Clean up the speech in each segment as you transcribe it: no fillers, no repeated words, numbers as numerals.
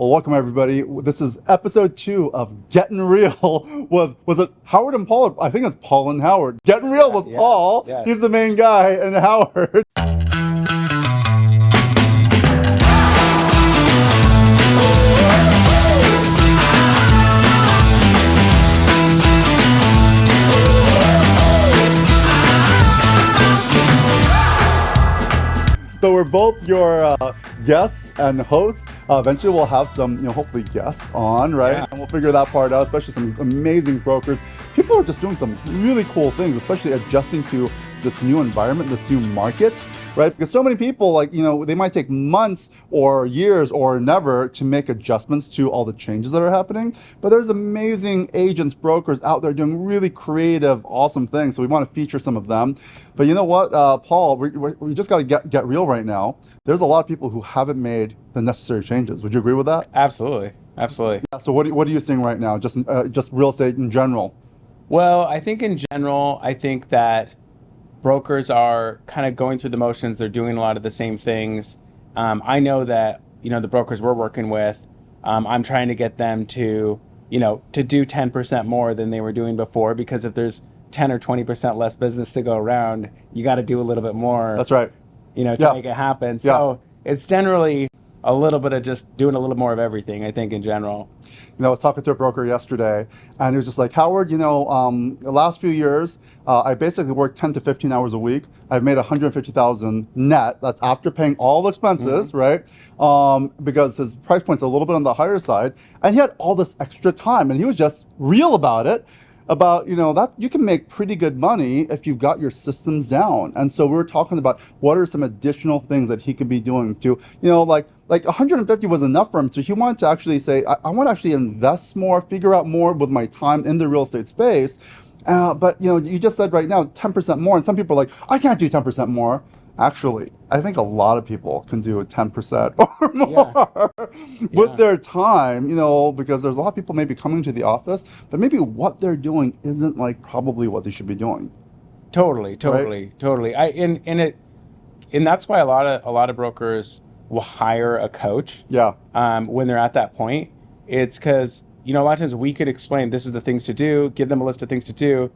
Well, welcome everybody. This is episode 2 of Getting Real with, was it Howard and Paul? I think it's Paul and Howard. Getting Real with Paul. Yes. He's the main guy, and Howard. So we're both your guests and hosts. Eventually we'll have some, hopefully guests on, right? Yeah. And we'll figure that part out, especially some amazing brokers. People are just doing some really cool things, especially adjusting to this new environment, this new market, right? Because so many people, they might take months or years or never to make adjustments to all the changes that are happening. But there's amazing agents, brokers out there doing really creative, awesome things. So we want to feature some of them. But you know what, Paul, we just got to get real right now. There's a lot of people who haven't made the necessary changes. Would you agree with that? Absolutely. Yeah, so what are you seeing right now, just real estate in general? Well, I think in general, I think that brokers are kind of going through the motions. They're doing a lot of the same things. I know that, the brokers we're working with, I'm trying to get them to do 10% more than they were doing before, because if there's 10 or 20% less business to go around, you got to do a little bit more. That's right. To make it happen. So it's generally a little bit of just doing a little more of everything, I think, in general. I was talking to a broker yesterday, and he was just like, Howard, the last few years, I basically worked 10 to 15 hours a week. I've made $150,000 net. That's after paying all the expenses, right? Because his price point's a little bit on the higher side, and he had all this extra time, and he was just real about it. About that you can make pretty good money if you've got your systems down. And so we were talking about what are some additional things that he could be doing to, like 150 was enough for him. So he wanted to actually say, I want to actually invest more, figure out more with my time in the real estate space. But you just said right now 10% more, and some people are like, I can't do 10% more. Actually, I think a lot of people can do 10% or more with their time, because there's a lot of people maybe coming to the office, but maybe what they're doing isn't probably what they should be doing. Totally. Right? And that's why a lot of brokers will hire a coach. Yeah. When they're at that point, it's because a lot of times we could explain this is the things to do, give them a list of things to do,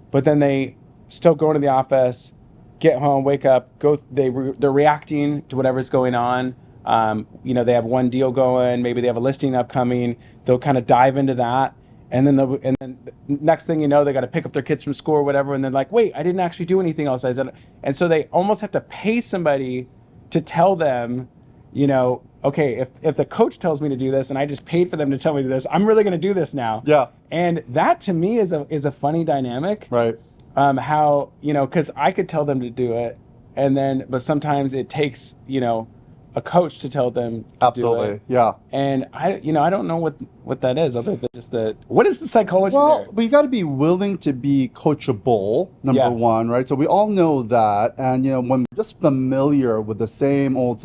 but then they still go into the office, get home, wake up, they're reacting to whatever's going on. They have one deal going, maybe they have a listing upcoming. They'll kind of dive into that, and then next thing you know, they got to pick up their kids from school or whatever, and then like, wait, I didn't actually do anything else. And so they almost have to pay somebody to tell them, okay, if the coach tells me to do this and I just paid for them to tell me to do this, I'm really going to do this now. Yeah. And that to me is a funny dynamic. Right. How, because I could tell them to do it, but sometimes it takes, a coach to tell them to Absolutely. do it. Yeah. And I don't know what that is, other than just what is the psychology there? Well, you got to be willing to be coachable, number one, right? So we all know that. And, when we're just familiar with the same old,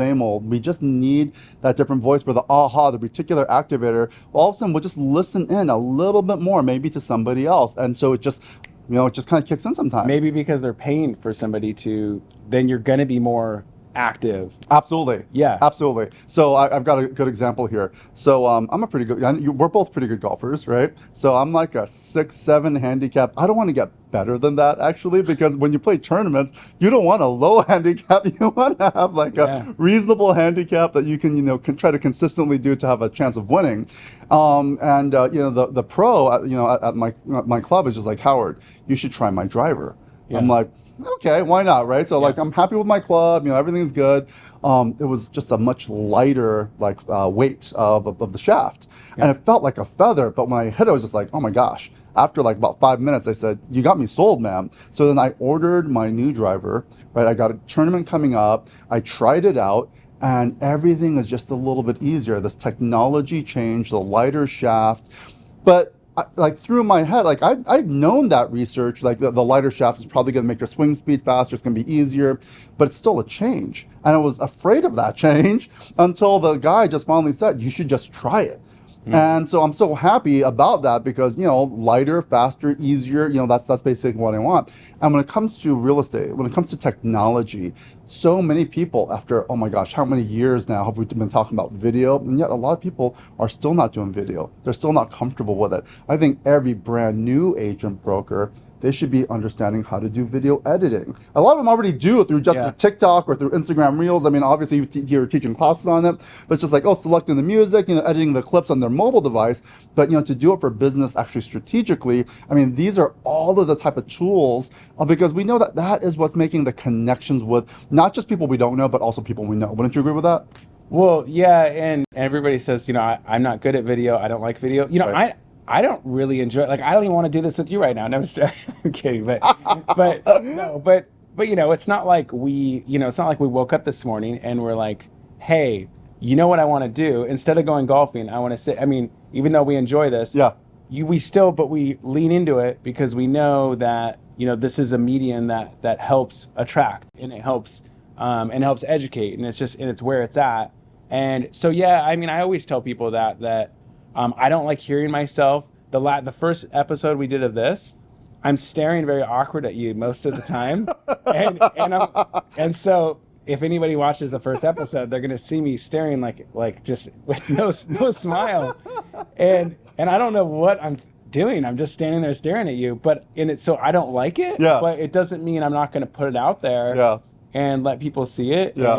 we just need that different voice for the reticular activator. Well, all of a sudden, we'll just listen in a little bit more, maybe to somebody else. And so it just kind of kicks in sometimes. Maybe because they're paying for somebody then you're going to be more active. Absolutely. Yeah. Absolutely. So I've got a good example here. So I'm a pretty good, we're both pretty good golfers, right? So I'm like a 6-7 handicap. I don't want to get better than that, actually, because when you play tournaments, you don't want a low handicap. You want to have a reasonable handicap that you can try to consistently do to have a chance of winning. The pro at my club is just like, Howard, you should try my driver. Yeah. I'm like, okay, why not, right? So I'm happy with my club, everything's good. It was just a much lighter weight of the shaft, and it felt like a feather. But when I hit it, I was just like, oh my gosh. After about 5 minutes, I said, you got me sold, man. So then I ordered my new driver, right? I got a tournament coming up. I tried it out, and everything is just a little bit easier. This technology changed, the lighter shaft, but through my head, I've known that research, the lighter shaft is probably going to make your swing speed faster, it's going to be easier, but it's still a change. And I was afraid of that change until the guy just finally said, you should just try it. And so I'm so happy about that because, lighter, faster, easier, that's basically what I want. And when it comes to real estate, when it comes to technology, so many people after, oh my gosh, how many years now have we been talking about video? And yet a lot of people are still not doing video. They're still not comfortable with it. I think every brand new agent broker, they should be understanding how to do video editing. A lot of them already do it through just TikTok or through Instagram Reels. I mean, obviously you're teaching classes on it, but it's just like, selecting the music, editing the clips on their mobile device. But, to do it for business actually strategically, I mean, these are all of the type of tools because we know that is what's making the connections with not just people we don't know, but also people we know. Wouldn't you agree with that? Well, yeah, and everybody says, I'm not good at video. I don't like video. Right. I don't really enjoy. Like, I don't even want to do this with you right now. No, I'm kidding, but no, but it's not like it's not like we woke up this morning and we're like, hey, you know what I want to do? Instead of going golfing, I want to sit. I mean, even though we enjoy this, but we lean into it because we know that this is a medium that helps attract and it helps educate, and it's where it's at. And so, I mean, I always tell people that I don't like hearing myself. The first episode we did of this, I'm staring very awkward at you most of the time, and so if anybody watches the first episode, they're gonna see me staring like just with no smile, and I don't know what I'm doing. I'm just standing there staring at you, so I don't like it. Yeah. But it doesn't mean I'm not gonna put it out there. Yeah. And let people see it. Yeah.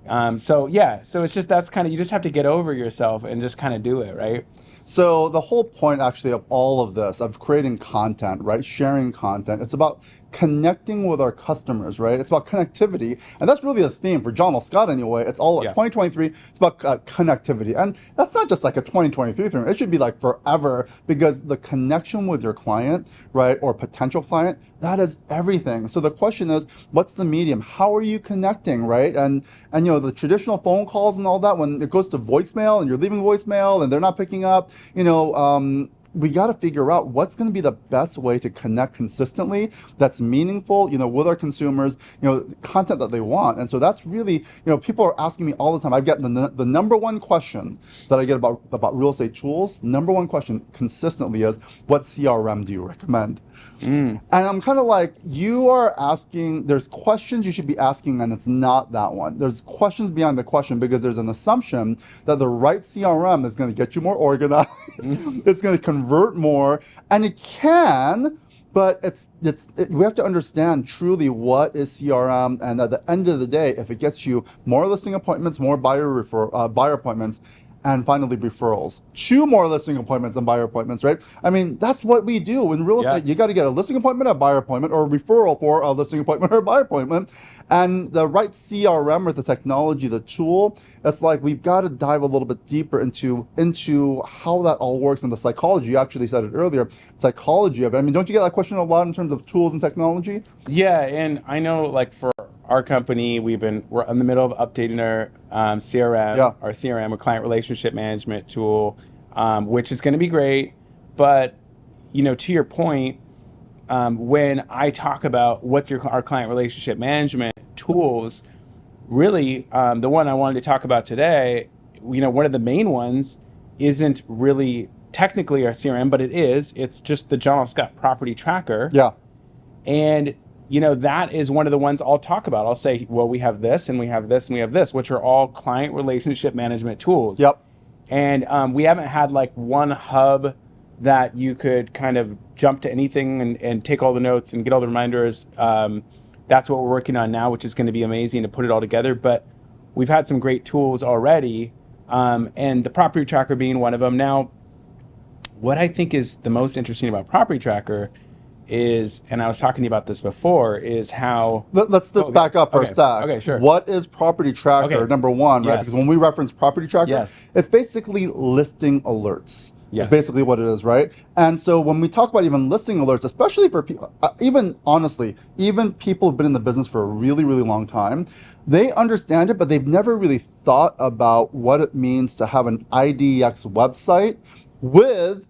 And so it's just you just have to get over yourself and just kind of do it, right? So the whole point actually of all of this, of creating content, right? Sharing content, it's about connecting with our customers, right? It's about connectivity. And that's really the theme for John L. Scott anyway. It's all 2023, it's about connectivity. And that's not just like a 2023 thing. It should be like forever because the connection with your client, right? Or potential client, that is everything. So the question is, what's the medium? How are you connecting, right? And the traditional phone calls and all that, when it goes to voicemail and you're leaving voicemail and they're not picking up, we got to figure out what's going to be the best way to connect consistently that's meaningful, with our consumers, content that they want. And so that's really, people are asking me all the time. I've got the number one question that I get about real estate tools. Number one question consistently is, what CRM do you recommend? And I'm kind of like, you are asking, there's questions you should be asking, and it's not that one. There's questions behind the question because there's an assumption that the right CRM is going to get you more organized, it's going to convert more, and it can, but we have to understand truly what is CRM, and at the end of the day, if it gets you more listing appointments, more buyer appointments, and finally referrals. 2 more listing appointments and buyer appointments, right? I mean, that's what we do in real estate. You got to get a listing appointment, a buyer appointment, or a referral for a listing appointment or a buyer appointment. And the right CRM or the technology, the tool, it's like we've got to dive a little bit deeper into how that all works and the psychology. You actually said it earlier, psychology of it. I mean, don't you get that question a lot in terms of tools and technology? Yeah, and I know like for our company, we're in the middle of updating our CRM, our CRM, or client relationship management tool, which is going to be great. But, to your point, when I talk about what's our client relationship management tools, really, the one I wanted to talk about today, one of the main ones isn't really technically our CRM, but it's just the John L. Scott Property Tracker. Yeah. And that is one of the ones I'll talk about. I'll say, well, we have this and we have this and we have this, which are all client relationship management tools. Yep. And we haven't had like one hub that you could kind of jump to anything and take all the notes and get all the reminders. That's what we're working on now, which is going to be amazing to put it all together. But we've had some great tools already, and the Property Tracker being one of them. Now, what I think is the most interesting about Property Tracker is, and I was talking to you about this before, is how... Let's back up for a sec. Okay, sure. What is Property Tracker, number one, right? Because when we reference Property Tracker, it's basically listing alerts. It's basically what it is, right? And so when we talk about even listing alerts, especially for people, even people who've been in the business for a really, really long time, they understand it, but they've never really thought about what it means to have an IDX website with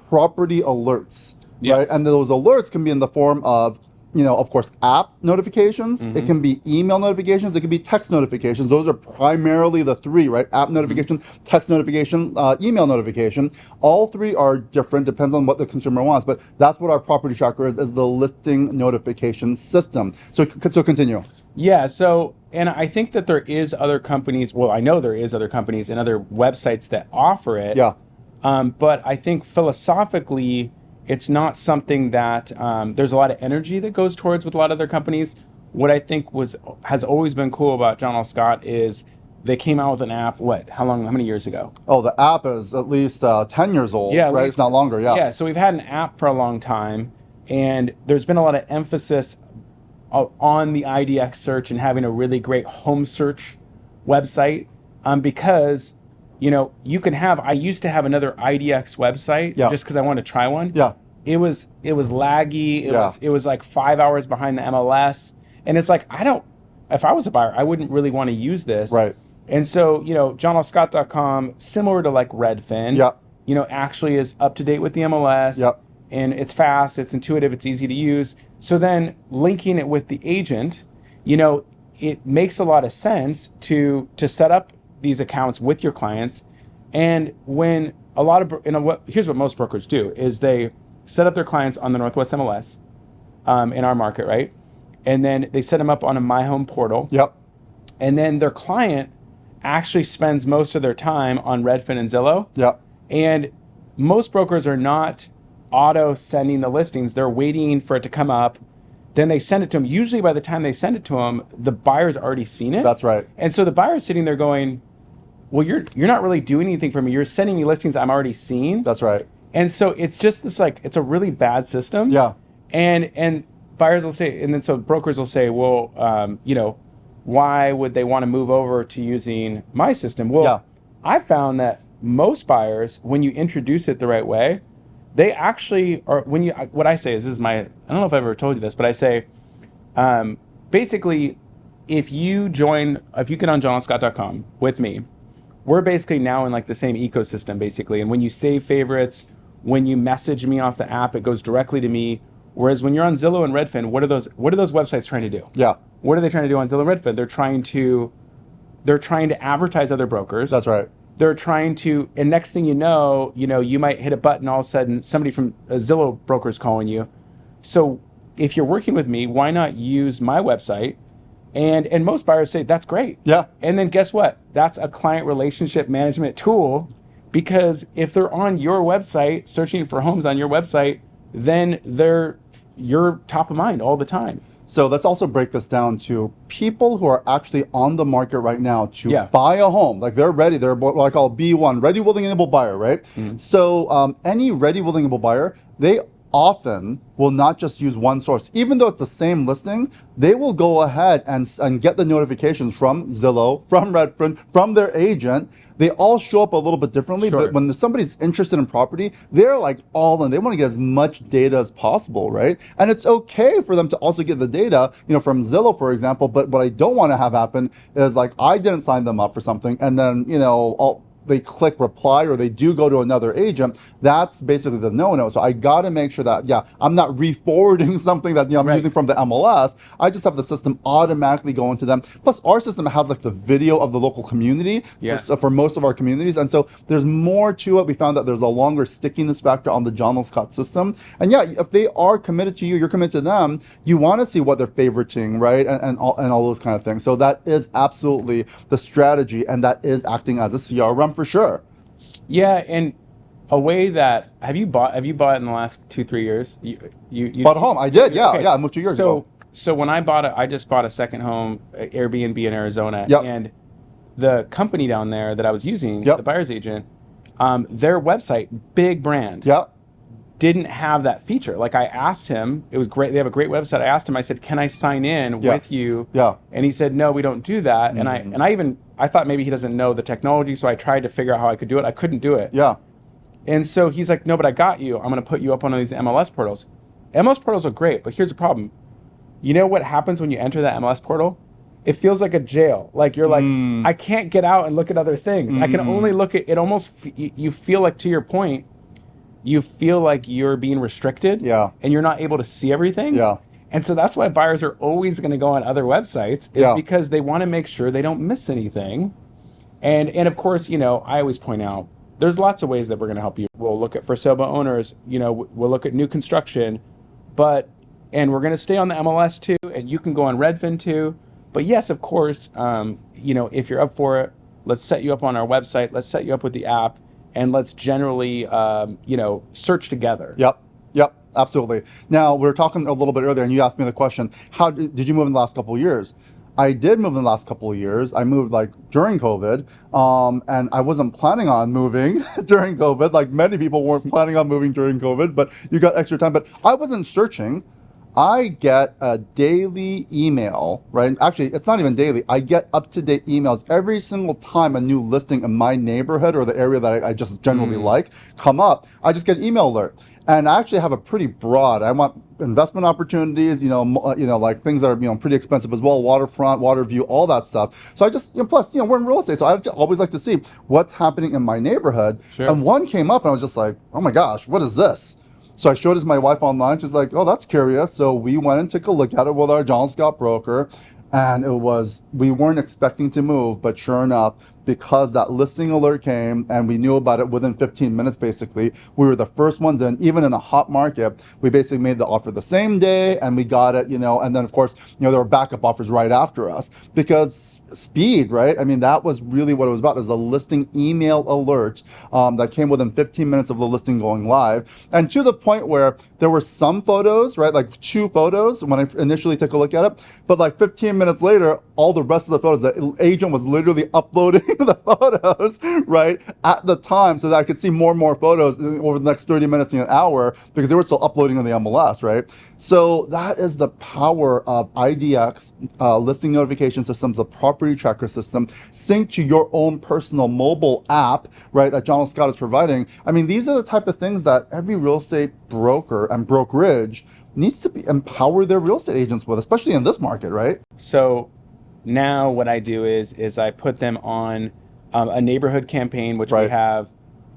property alerts. Right? And those alerts can be in the form of of course, app notifications. It can be email notifications. It can be text notifications. Those are primarily the three, right? App notification, text notification, email notification. All three are different, depends on what the consumer wants. But that's what our property tracker is the listing notification system. So continue. Yeah. So, and I think that there is other companies. Well, I know there is other companies and other websites that offer it. Yeah. But I think philosophically, it's not something that there's a lot of energy that goes towards with a lot of other companies. What I think has always been cool about John L. Scott is they came out with an app. How many years ago? Oh, the app is at least 10 years old. Yeah, right. It's not longer. Yeah. Yeah. So we've had an app for a long time, and there's been a lot of emphasis on the IDX search and having a really great home search website, because you can have. I used to have another IDX website just because I wanted to try one. Yeah. It was laggy. It was like 5 hours behind the MLS, and it's like if I was a buyer, I wouldn't really want to use this. Right. And so johnlscott.com, similar to like Redfin. Yeah. Actually is up to date with the MLS. Yep. And it's fast, it's intuitive, it's easy to use. So then linking it with the agent, it makes a lot of sense to set up these accounts with your clients. And when a lot of here's what most brokers do is they set up their clients on the Northwest MLS in our market, right? And then they set them up on a My Home portal. Yep. And then their client actually spends most of their time on Redfin and Zillow. Yep. And most brokers are not auto sending the listings. They're waiting for it to come up. Then they send it to them. Usually by the time they send it to them, the buyer's already seen it. That's right. And so the buyer's sitting there going, well, you're not really doing anything for me. You're sending me listings I'm already seeing. That's right. And so it's just this it's a really bad system. Yeah. And buyers will say, and then so brokers will say, well, why would they want to move over to using my system? Well, I found that most buyers, when you introduce it the right way, they actually are. What I say is, this is I don't know if I've ever told you this, but I say, basically, if you get on johnlscott.com with me, we're basically now in like the same ecosystem, basically. And when you save favorites, when you message me off the app, it goes directly to me. Whereas when you're on Zillow and Redfin, what are those websites trying to do? Yeah. What are they trying to do on Zillow and Redfin? They're trying to advertise other brokers. That's right. They're trying to, and next thing you know, you might hit a button, all of a sudden somebody from a Zillow broker is calling you. So if you're working with me, why not use my website? And most buyers say, that's great. Yeah. And then guess what? That's a client relationship management tool, because if they're on your website, searching for homes on your website, then you're top of mind all the time. So let's also break this down to people who are actually on the market right now to buy a home. Like they're ready. They're what I call B1, ready, willing, and able buyer, right? Mm-hmm. So any ready, willing, able buyer, they often will not just use one source. Even though it's the same listing, they will go ahead and get the notifications from Zillow, from Redfin, from their agent. They all show up a little bit differently, but when somebody's interested in property, they're like all in. They want to get as much data as possible, right? And it's okay for them to also get the data, from Zillow, for example. But what I don't want to have happen is like I didn't sign them up for something, and then they click reply or they do go to another agent. That's basically the no-no. So I got to make sure that, I'm not re-forwarding something that I'm using from the MLS. I just have the system automatically go into them. Plus our system has like the video of the local community for most of our communities. And so there's more to it. We found that there's a longer stickiness factor on the John L. Scott system. And if they are committed to you, you're committed to them, you want to see what they're favoriting, right? And all those kind of things. So that is absolutely the strategy, and that is acting as a CRM for sure. Yeah, and a way that have you bought in the last 2-3 years? You bought a home? I did. Yeah, okay. I moved 2 years ago. So when I just bought a second home, Airbnb in Arizona, and the company down there that I was using, the buyer's agent, their website, big brand, didn't have that feature. Like I asked him, it was great. They have a great website. I asked him, I said, can I sign in with you? Yeah. And he said, no, we don't do that. Mm-hmm. And I thought maybe he doesn't know the technology. So I tried to figure out how I could do it. I couldn't do it. Yeah. And so he's like, no, but I got you. I'm going to put you up on these MLS portals. MLS portals are great, but here's the problem. You know what happens when you enter that MLS portal? It feels like a jail. Like you're like, I can't get out and look at other things. I can only look at it. Almost, you feel like, to your point, you feel like you're being restricted, and you're not able to see everything. Yeah. And so that's why buyers are always going to go on other websites, is Yeah. because they want to make sure they don't miss anything. And of course, I always point out there's lots of ways that we're going to help you. We'll look at for sale by owners, we'll look at new construction, and we're going to stay on the MLS too, and you can go on Redfin too. But yes, of course, if you're up for it, let's set you up on our website. Let's set you up with the app, and let's generally, search together. Yep, absolutely. Now, we were talking a little bit earlier, and you asked me the question, how did you move in the last couple of years? I did move in the last couple of years. I moved like during COVID, and I wasn't planning on moving during COVID. Like many people weren't planning on moving during COVID, but you got extra time. But I wasn't searching. I get a daily email, right? Actually, it's not even daily. I get up-to-date emails every single time a new listing in my neighborhood or the area that I just generally like come up. I just get an email alert. And I actually have a pretty broad, I want investment opportunities, like things that are, pretty expensive as well, waterfront, water view, all that stuff. So I just, plus, we're in real estate. So I always like to see what's happening in my neighborhood. Sure. And one came up and I was just like, oh my gosh, what is this? So I showed it to my wife online. She's like, oh, that's curious. So we went and took a look at it with our John Scott broker. And we weren't expecting to move, but sure enough, because that listing alert came and we knew about it within 15 minutes, basically, we were the first ones in. Even in a hot market, we basically made the offer the same day and we got it, and then of course, there were backup offers right after us because speed, right? I mean, that was really what it was about, is a listing email alert that came within 15 minutes of the listing going live. And to the point where there were some photos, right? Like 2 photos when I initially took a look at it, but like 15 minutes later, all the rest of the photos, the agent was literally uploading the photos, right, at the time so that I could see more and more photos over the next 30 minutes to an hour because they were still uploading on the MLS, right? So that is the power of IDX, listing notification systems, the property tracker system, synced to your own personal mobile app, right, that John Scott is providing. I mean, these are the type of things that every real estate broker and brokerage needs to empower their real estate agents with, especially in this market, right? So now what I do is I put them on a neighborhood campaign, which we have,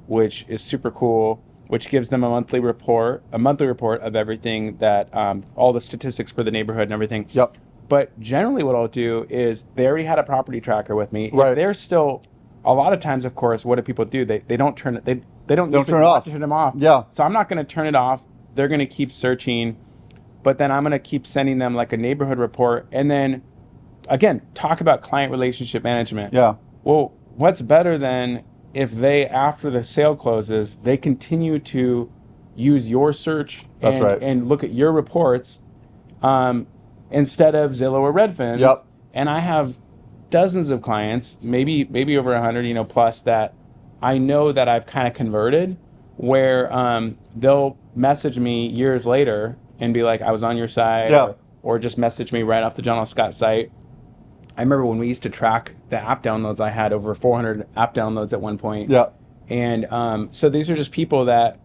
which is super cool, which gives them a monthly report of everything that, all the statistics for the neighborhood and everything. Yep. But generally what I'll do is they already had a property tracker with me. Right. If they're still, a lot of times, of course, what do people do? They don't turn it, they don't turn it off. Turn them off. Yeah. So I'm not going to turn it off. They're going to keep searching, but then I'm going to keep sending them like a neighborhood report. And then again, talk about client relationship management. Yeah. Well, what's better than if they, after the sale closes, they continue to use your search and look at your reports instead of Zillow or Redfin. Yep. And I have dozens of clients, maybe over 100, plus, that I know that I've kind of converted, where they'll message me years later and be like, I was on your site, or just message me right off the John L. Scott site. I remember when we used to track the app downloads, I had over 400 app downloads at one point. Yeah. And so these are just people that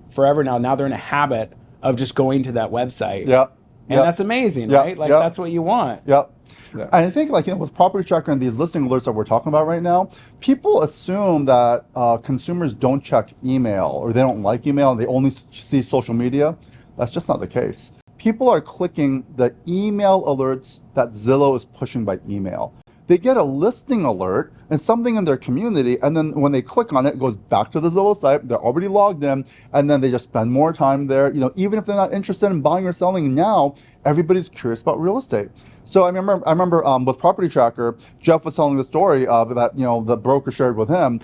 forever now they're in a habit of just going to that website. Yeah. And that's amazing, right? Like that's what you want. Yep. So. And I think, with Property Tracker and these listing alerts that we're talking about right now, people assume that consumers don't check email or they don't like email and they only see social media. That's just not the case. People are clicking the email alerts that Zillow is pushing by email. They get a listing alert and something in their community, and then when they click on it, it goes back to the Zillow site. They're already logged in, and then they just spend more time there. Even if they're not interested in buying or selling now, everybody's curious about real estate. So I remember with Property Tracker, Jeff was telling the story that the broker shared with him,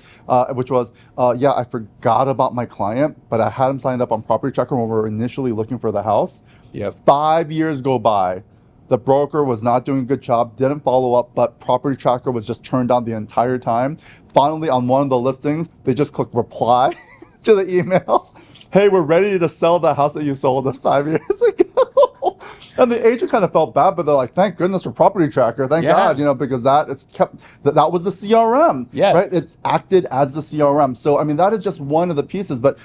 which was, I forgot about my client, but I had him signed up on Property Tracker when we were initially looking for the house. Yep. 5 years go by. The broker was not doing a good job, didn't follow up, but Property Tracker was just turned on the entire time. Finally, on one of the listings, they just clicked reply to the email. Hey, we're ready to sell the house that you sold us 5 years ago. And the agent kind of felt bad, but they're like, thank goodness for Property Tracker. Thank God, because that was the CRM. Yes. Right? It's acted as the CRM. So, that is just one of the pieces, but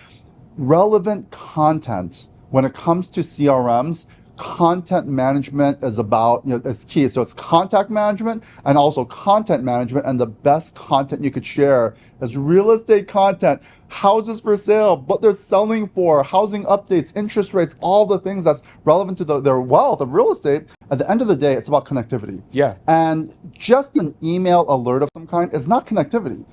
relevant content when it comes to CRMs, content management is about, is key. So it's contact management and also content management, and the best content you could share It's real estate content, houses for sale, what they're selling for, housing updates, interest rates, all the things that's relevant to their wealth of real estate. At the end of the day, it's about connectivity. Yeah. And just an email alert of some kind is not connectivity.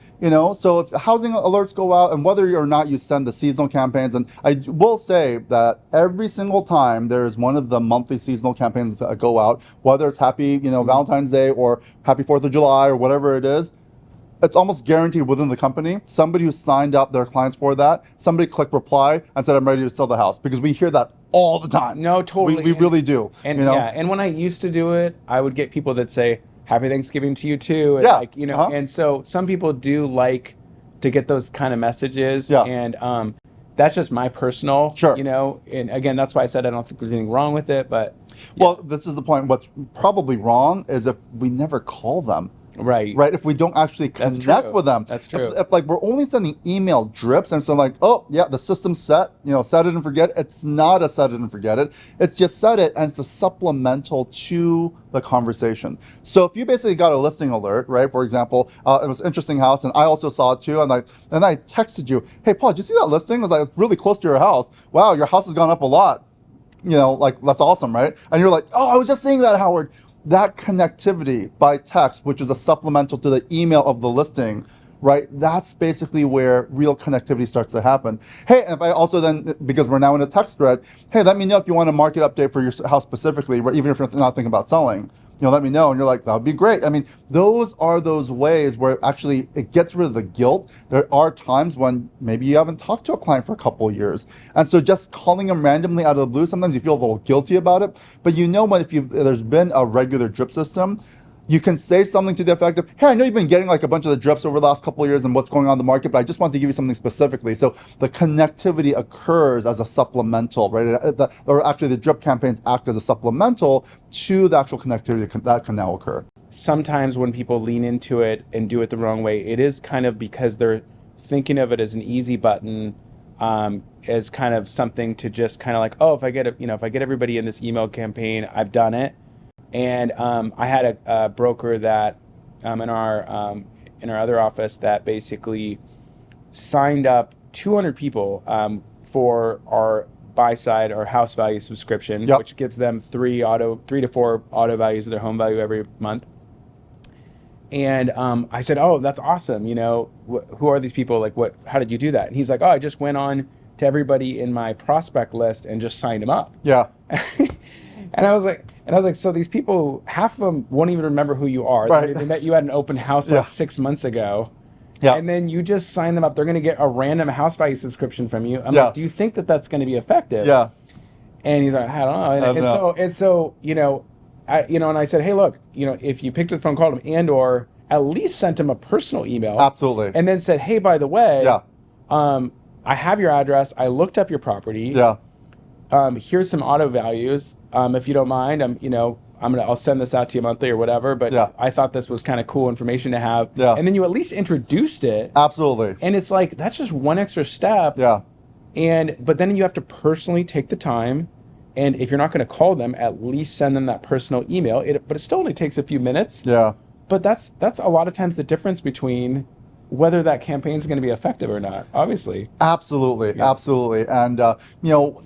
So if housing alerts go out, and whether or not you send the seasonal campaigns, and I will say that every single time there is one of the monthly seasonal campaigns that go out, whether it's happy, Valentine's Day or happy 4th of July or whatever it is, it's almost guaranteed within the company, somebody who signed up their clients for that, somebody clicked reply and said, I'm ready to sell the house, because we hear that all the time. No, totally. We really do. And and when I used to do it, I would get people that say, Happy Thanksgiving to you too. And Yeah. and so some people do like to get those kind of messages. Yeah. And that's just my personal, Sure. And again, that's why I said I don't think there's anything wrong with it, but. Well, this is the point. What's probably wrong is if we never call them. Right. If we don't actually connect with them. That's true. If like we're only sending email drips, and so like, oh yeah, the system's set, set it and forget it. It's not a set it and forget it. It's just set it, and it's a supplemental to the conversation. So if you basically got a listing alert, right? For example, it was an interesting house, and I also saw it too, and I texted you, hey Paul, did you see that listing? It was like it's really close to your house. Wow, your house has gone up a lot. Like that's awesome, right? And you're like, oh, I was just saying that, Howard. That connectivity by text, which is a supplemental to the email of the listing, right? That's basically where real connectivity starts to happen. Hey, and if I also then, because we're now in a text thread, hey, let me know if you want a market update for your house specifically, even if you're not thinking about selling. Let me know. And you're like, that would be great. I mean, those are those ways where actually it gets rid of the guilt. There are times when maybe you haven't talked to a client for a couple of years. And so just calling them randomly out of the blue, sometimes you feel a little guilty about it. But when if there's been a regular drip system, you can say something to the effect of, hey, I know you've been getting like a bunch of the drips over the last couple of years and what's going on in the market, but I just want to give you something specifically. So the connectivity occurs as a supplemental, right? Or actually the drip campaigns act as a supplemental to the actual connectivity that can now occur. Sometimes when people lean into it and do it the wrong way, it is kind of because they're thinking of it as an easy button, as kind of something to just kind of like, oh, if I get everybody in this email campaign, I've done it. And I had a broker that in our other office that basically signed up 200 people for our buy side or house value subscription, Yep. which gives them 3 to 4 auto values of their home value every month. And I said, oh, that's awesome. Who are these people? Like, how did you do that? And he's like, oh, I just went on to everybody in my prospect list and just signed them up. Yeah. And I was like, so these people, half of them won't even remember who you are. Right. They met you at an open house like 6 months ago. Yeah. And then you just sign them up. They're going to get a random house value subscription from you. I'm Yeah. like, do you think that that's going to be effective? Yeah. And he's like, I don't know. And so and I said, hey, look, if you picked up the phone, called him, and or at least sent him a personal email. Absolutely. And then said, hey, by the way, Yeah. I have your address. I looked up your property. Yeah. Here's some auto values. If you don't mind, I'll send this out to you monthly or whatever. But Yeah. I thought this was kind of cool information to have. Yeah. And then you at least introduced it. Absolutely. And it's like, that's just one extra step. Yeah. But then you have to personally take the time. And if you're not going to call them, at least send them that personal email. But it still only takes a few minutes. Yeah. But that's a lot of times the difference between whether that campaign is going to be effective or not, obviously. Absolutely. Yeah. Absolutely. And,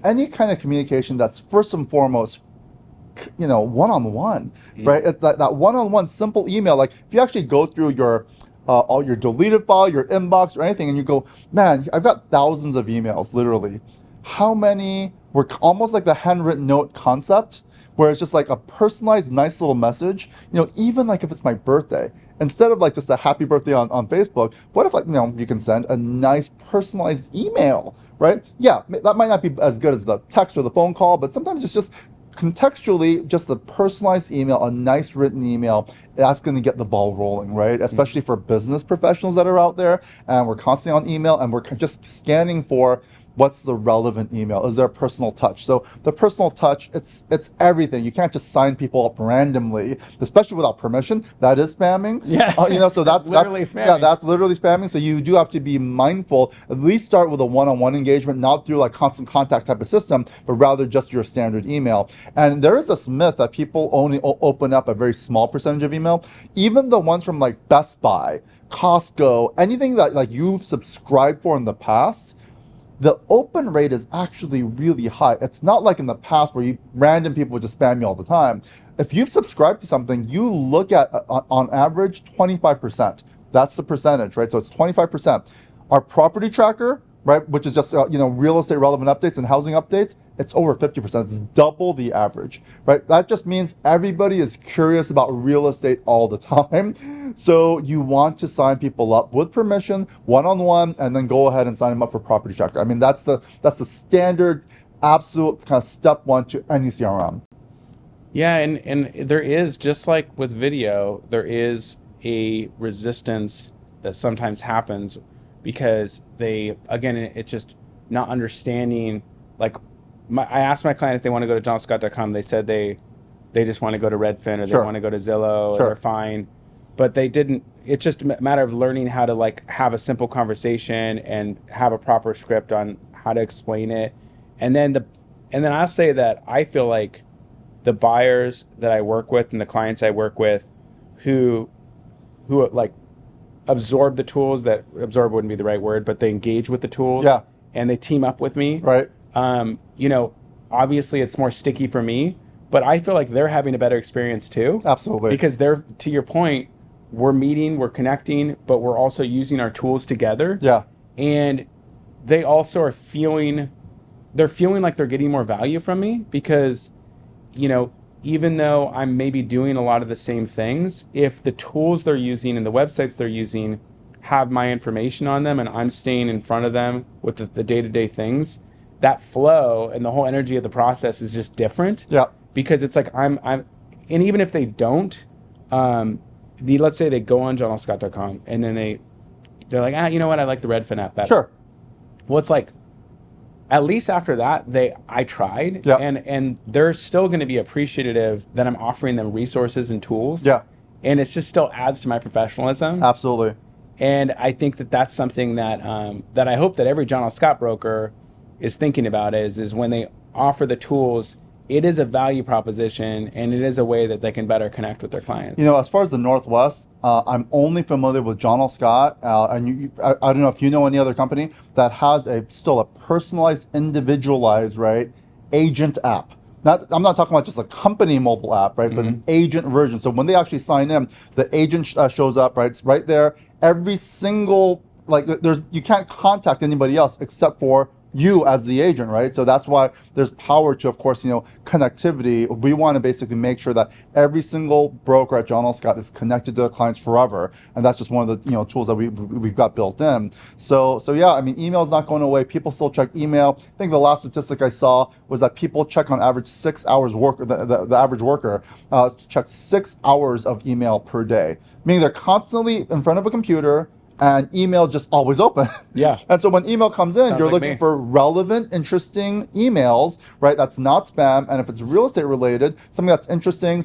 any kind of communication that's first and foremost, one-on-one, right? It's that one-on-one simple email. Like if you actually go through your all your deleted file, your inbox or anything, and you go, man, I've got thousands of emails, literally. How many were almost like the handwritten note concept, where it's just like a personalized, nice little message, even like if it's my birthday, instead of like just a happy birthday on Facebook, what if you can send a nice personalized email, right? Yeah, that might not be as good as the text or the phone call, but sometimes it's just contextually, just a personalized email, a nice written email, that's going to get the ball rolling, right? Especially for business professionals that are out there, and we're constantly on email, and we're just scanning for what's the relevant email? Is there a personal touch? So the personal touch, it's everything. You can't just sign people up randomly, especially without permission. That is spamming. Yeah. So that's literally spamming. Yeah, that's literally spamming. So you do have to be mindful. At least start with a one-on-one engagement, not through like constant contact type of system, but rather just your standard email. And there is this myth that people only open up a very small percentage of email. Even the ones from like Best Buy, Costco, anything that like you've subscribed for in the past, the open rate is actually really high. It's not like in the past where random people would just spam you all the time. If you've subscribed to something, you look at on average 25%. That's the percentage, right? So it's 25%. Our property tracker, right, which is just real estate relevant updates and housing updates, it's over 50%. It's double the average, right? That just means everybody is curious about real estate all the time. So you want to sign people up with permission, one-on-one, and then go ahead and sign them up for property tracker. I mean, that's the standard, absolute kind of step one to any CRM. Yeah, and there is, just like with video, there is a resistance that sometimes happens because it's just not understanding. Like, I asked my client if they want to go to johnscott.com. They said they just want to go to Redfin, or they want to go to Zillow, or they're fine. But they didn't. It's just a matter of learning how to like have a simple conversation and have a proper script on how to explain it. And then I'll say that I feel like the buyers that I work with and the clients I work with who like absorb the tools, that absorb wouldn't be the right word, but they engage with the tools, and they team up with me. Right. Obviously it's more sticky for me, but I feel like they're having a better experience too. Absolutely. Because they're, to your point, we're meeting, we're connecting, but we're also using our tools together. Yeah. And they also are feeling like they're getting more value from me because, even though I'm maybe doing a lot of the same things, if the tools they're using and the websites they're using have my information on them and I'm staying in front of them with the day-to-day things, that flow and the whole energy of the process is just different. Yeah. Because it's like and even if they don't, let's say they go on johnscott.com and then they're like, you know what, I like the Redfin app better. Sure. Well, it's like, at least after that, I tried, and they're still going to be appreciative that I'm offering them resources and tools. Yeah. And it just still adds to my professionalism. Absolutely. And I think that that's something that that I hope that every John L. Scott broker is thinking about is when they offer the tools, it is a value proposition, and it is a way that they can better connect with their clients. As far as the Northwest, I'm only familiar with John L. Scott, and I don't know if you know any other company that has still a personalized, individualized, right, agent app. I'm not talking about just a company mobile app, right, but an agent version. So when they actually sign in, the agent shows up, right, it's right there. Every single, you can't contact anybody else except for you as the agent, right? So that's why there's power to, of course, connectivity. We want to basically make sure that every single broker at John L. Scott is connected to their clients forever, and that's just one of the tools that we've got built in. So yeah, I mean, email is not going away. People still check email. I think the last statistic I saw was that people check on average 6 hours work. The average worker checks 6 hours of email per day, meaning they're constantly in front of a computer. And email is just always open. Yeah. And so when email comes in, you're like looking for relevant, interesting emails, right? That's not spam. And if it's real estate related, something that's interesting,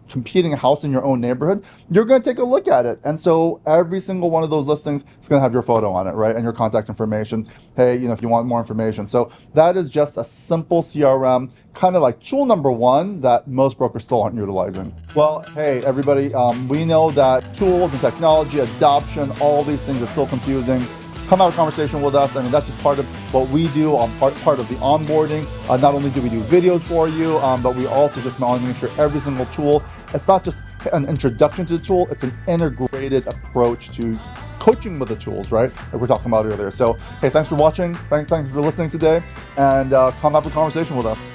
competing house in your own neighborhood, you're going to take a look at it. And so every single one of those listings is going to have your photo on it, right? And your contact information. Hey, if you want more information. So that is just a simple CRM, kind of like tool number one that most brokers still aren't utilizing. Well, hey, everybody, we know that tools and technology, adoption, all these things are still confusing. Come have a conversation with us. I mean, that's just part of what we do on part of the onboarding. Not only do we do videos for you, but we also just monitor every single tool. It's not just an introduction to the tool, it's an integrated approach to coaching with the tools, right? That we're talking about earlier. So, hey, thanks for watching. Thanks for listening today, and come have a conversation with us.